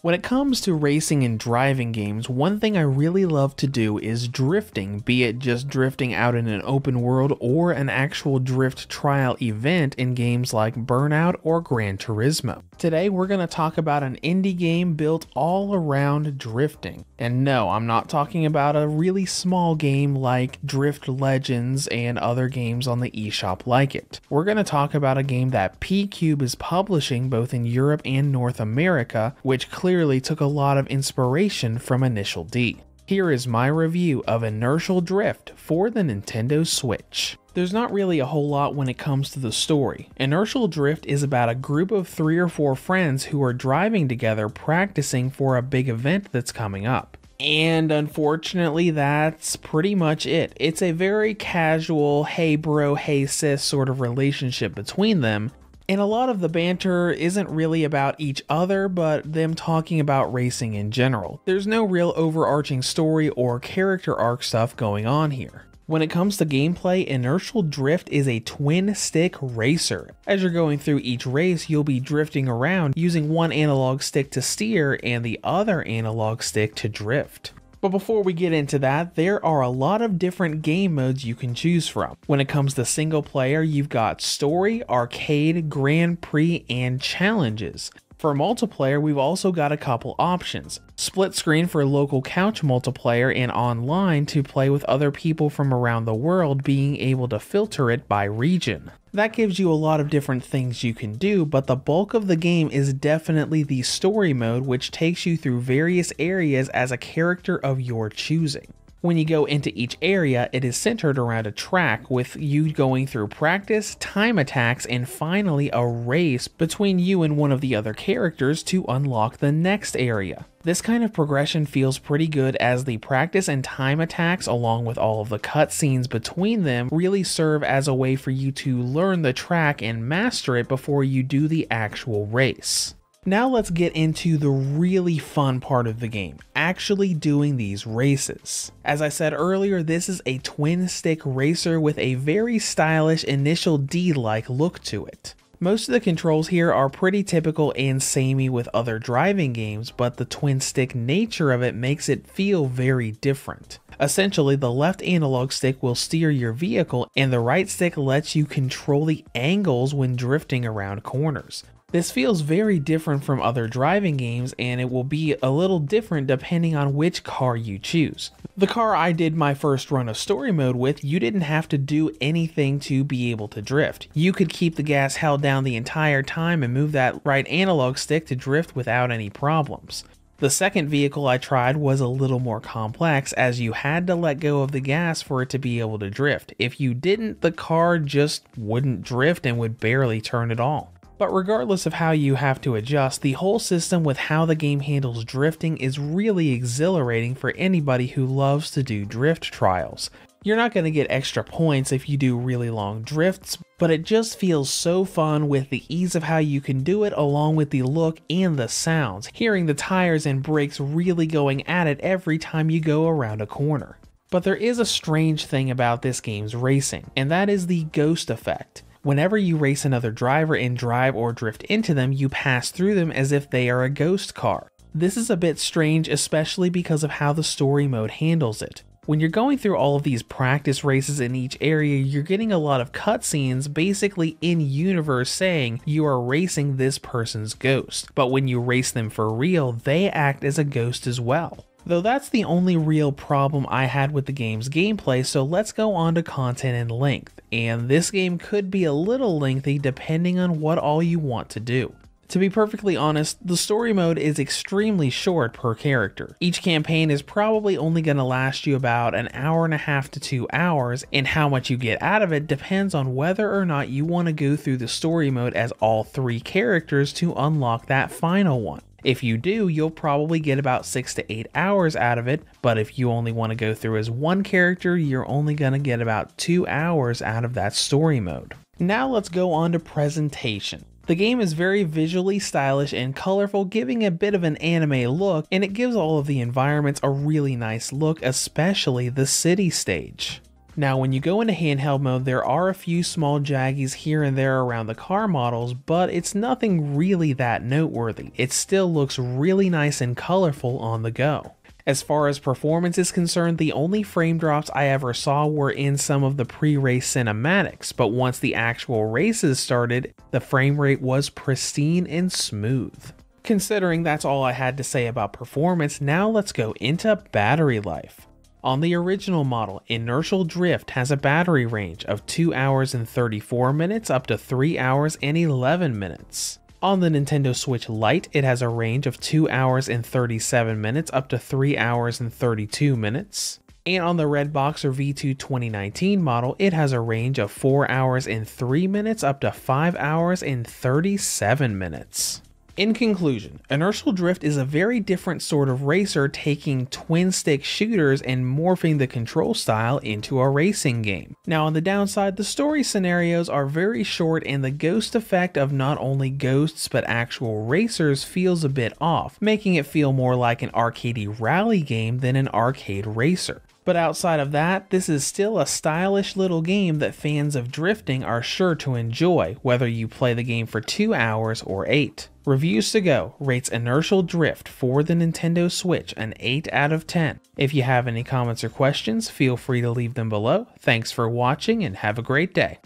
When it comes to racing and driving games, one thing I really love to do is drifting, be it just drifting out in an open world or an actual drift trial event in games like Burnout or Gran Turismo. Today we're going to talk about an indie game built all around drifting. And no, I'm not talking about a really small game like Drift Legends and other games on the eShop like it. We're going to talk about a game that P-Cube is publishing both in Europe and North America, which clearly took a lot of inspiration from Initial D. Here is my review of Inertial Drift for the Nintendo Switch. There's not really a whole lot when it comes to the story. Inertial Drift is about a group of 3 or 4 friends who are driving together practicing for a big event that's coming up. And unfortunately, that's pretty much it. It's a very casual, hey bro, hey sis sort of relationship between them. And a lot of the banter isn't really about each other, but them talking about racing in general. There's no real overarching story or character arc stuff going on here. When it comes to gameplay, Inertial Drift is a twin-stick racer. As you're going through each race, you'll be drifting around using one analog stick to steer and the other analog stick to drift. But before we get into that, there are a lot of different game modes you can choose from. When it comes to single player, you've got Story, Arcade, Grand Prix, and Challenges. For multiplayer, we've also got a couple options. Split screen for local couch multiplayer and online to play with other people from around the world, being able to filter it by region. That gives you a lot of different things you can do, but the bulk of the game is definitely the story mode, which takes you through various areas as a character of your choosing. When you go into each area, it is centered around a track with you going through practice, time attacks, and finally a race between you and one of the other characters to unlock the next area. This kind of progression feels pretty good as the practice and time attacks, along with all of the cutscenes between them, really serve as a way for you to learn the track and master it before you do the actual race. Now let's get into the really fun part of the game, actually doing these races. As I said earlier, this is a twin-stick racer with a very stylish Initial D-like look to it. Most of the controls here are pretty typical and samey with other driving games, but the twin-stick nature of it makes it feel very different. Essentially, the left analog stick will steer your vehicle and the right stick lets you control the angles when drifting around corners. This feels very different from other driving games, and it will be a little different depending on which car you choose. The car I did my first run of story mode with, you didn't have to do anything to be able to drift. You could keep the gas held down the entire time and move that right analog stick to drift without any problems. The second vehicle I tried was a little more complex, as you had to let go of the gas for it to be able to drift. If you didn't, the car just wouldn't drift and would barely turn at all. But regardless of how you have to adjust, the whole system with how the game handles drifting is really exhilarating for anybody who loves to do drift trials. You're not going to get extra points if you do really long drifts, but it just feels so fun with the ease of how you can do it, along with the look and the sounds, hearing the tires and brakes really going at it every time you go around a corner. But there is a strange thing about this game's racing, and that is the ghost effect. Whenever you race another driver and drive or drift into them, you pass through them as if they are a ghost car. This is a bit strange, especially because of how the story mode handles it. When you're going through all of these practice races in each area, you're getting a lot of cutscenes basically in-universe saying you are racing this person's ghost, but when you race them for real, they act as a ghost as well. Though that's the only real problem I had with the game's gameplay, so let's go on to content and length. And this game could be a little lengthy depending on what all you want to do. To be perfectly honest, the story mode is extremely short per character. Each campaign is probably only going to last you about an hour and a half to 2 hours, and how much you get out of it depends on whether or not you want to go through the story mode as all 3 characters to unlock that final one. If you do, you'll probably get about 6 to 8 hours out of it, but if you only want to go through as one character, you're only going to get about 2 hours out of that story mode. Now let's go on to presentation. The game is very visually stylish and colorful, giving a bit of an anime look, and it gives all of the environments a really nice look, especially the city stage. Now, when you go into handheld mode, there are a few small jaggies here and there around the car models, but it's nothing really that noteworthy. It still looks really nice and colorful on the go. As far as performance is concerned, the only frame drops I ever saw were in some of the pre-race cinematics, but once the actual races started, the frame rate was pristine and smooth. Considering that's all I had to say about performance, now let's go into battery life. On the original model, Inertial Drift has a battery range of 2 hours and 34 minutes up to 3 hours and 11 minutes. On the Nintendo Switch Lite, it has a range of 2 hours and 37 minutes up to 3 hours and 32 minutes. And on the Redboxer V2 2019 model, it has a range of 4 hours and 3 minutes up to 5 hours and 37 minutes. In conclusion, Inertial Drift is a very different sort of racer, taking twin-stick shooters and morphing the control style into a racing game. Now on the downside, the story scenarios are very short and the ghost effect of not only ghosts but actual racers feels a bit off, making it feel more like an arcadey rally game than an arcade racer. But outside of that, this is still a stylish little game that fans of drifting are sure to enjoy, whether you play the game for 2 hours or 8. Reviews to Go rates Inertial Drift for the Nintendo Switch an 8 out of 10. If you have any comments or questions, feel free to leave them below. Thanks for watching and have a great day.